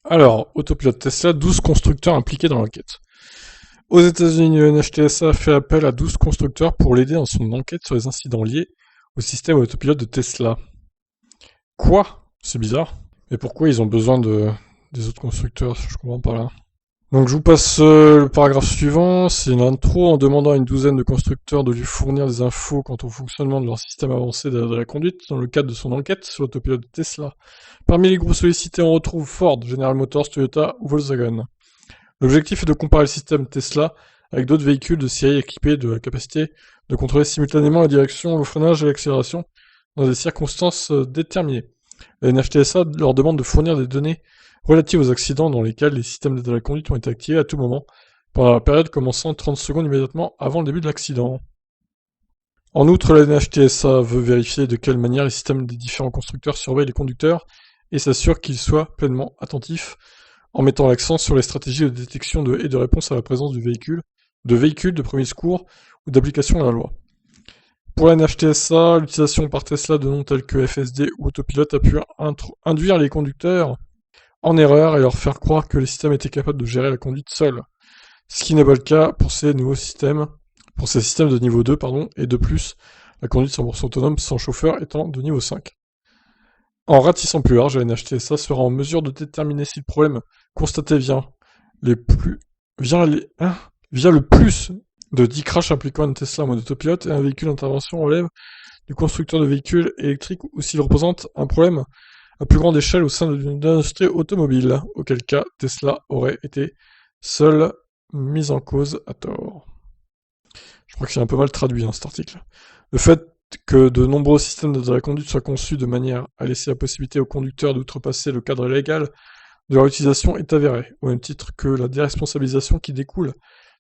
Alors, autopilote Tesla, 12 constructeurs impliqués dans l'enquête. Aux États-Unis, le NHTSA a fait appel à 12 constructeurs pour l'aider dans son enquête sur les incidents liés au système autopilote de Tesla. Quoi? C'est bizarre. Et pourquoi ils ont besoin des autres constructeurs? Je comprends pas là. Donc je vous passe le paragraphe suivant, c'est une intro en demandant à une douzaine de constructeurs de lui fournir des infos quant au fonctionnement de leur système avancé de la conduite dans le cadre de son enquête sur l'autopilote de Tesla. Parmi les groupes sollicités, on retrouve Ford, General Motors, Toyota ou Volkswagen. L'objectif est de comparer le système Tesla avec d'autres véhicules de série équipés de la capacité de contrôler simultanément la direction, le freinage et l'accélération dans des circonstances déterminées. La NHTSA leur demande de fournir des données relatives aux accidents dans lesquels les systèmes d'aide à la conduite ont été activés à tout moment, pendant la période commençant 30 secondes immédiatement avant le début de l'accident. En outre, la NHTSA veut vérifier de quelle manière les systèmes des différents constructeurs surveillent les conducteurs et s'assure qu'ils soient pleinement attentifs en mettant l'accent sur les stratégies de détection et de réponse à la présence de véhicules de premier secours ou d'application à la loi. Pour la NHTSA, l'utilisation par Tesla de noms tels que FSD ou autopilote a pu induire les conducteurs en erreur et leur faire croire que les systèmes étaient capables de gérer la conduite seuls. Ce qui n'est pas le cas pour ces systèmes de niveau 2, et de plus, la conduite 100% autonome sans chauffeur étant de niveau 5. En ratissant plus large, la NHTSA sera en mesure de déterminer si le problème constaté via le plus de 10 crashs impliquant une Tesla en mode autopilote et un véhicule d'intervention relève du constructeur de véhicules électriques ou s'il représente un problème à plus grande échelle au sein de l'industrie automobile, auquel cas Tesla aurait été seule mise en cause à tort. Je crois que c'est un peu mal traduit cet article. Le fait que de nombreux systèmes de la conduite soient conçus de manière à laisser la possibilité aux conducteurs d'outrepasser le cadre légal de leur utilisation est avéré, au même titre que la déresponsabilisation qui découle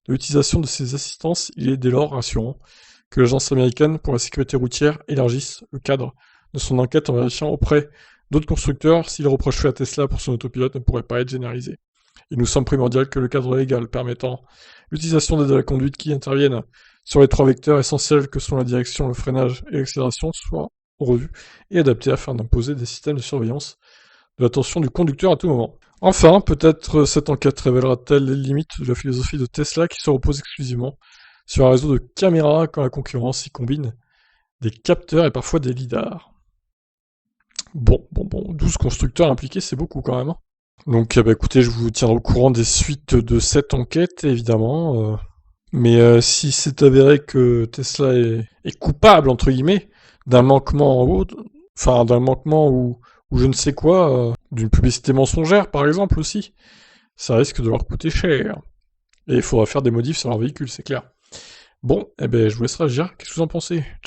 de l'utilisation de ces assistances. Il est dès lors rassurant que l'Agence américaine pour la sécurité routière élargisse le cadre de son enquête en vérifiant auprès d'autres constructeurs si les reproches faits à Tesla pour son autopilote ne pourraient pas être généralisés. Il nous semble primordial que le cadre légal permettant l'utilisation d'aides à la conduite qui interviennent sur les 3 vecteurs essentiels que sont la direction, le freinage et l'accélération soit revu et adapté afin d'imposer des systèmes de surveillance de l'attention du conducteur à tout moment. Enfin, peut-être cette enquête révélera-t-elle les limites de la philosophie de Tesla qui se repose exclusivement sur un réseau de caméras quand la concurrence y combine des capteurs et parfois des lidars. Bon, 12 constructeurs impliqués, c'est beaucoup quand même. Donc écoutez, je vous tiendrai au courant des suites de cette enquête, évidemment. Mais si c'est avéré que Tesla est coupable, entre guillemets, d'un manquement ou je ne sais quoi, d'une publicité mensongère, par exemple, aussi, ça risque de leur coûter cher. Et il faudra faire des modifs sur leur véhicule, c'est clair. Bon, je vous laisserai agir. Qu'est-ce que vous en pensez? Ciao.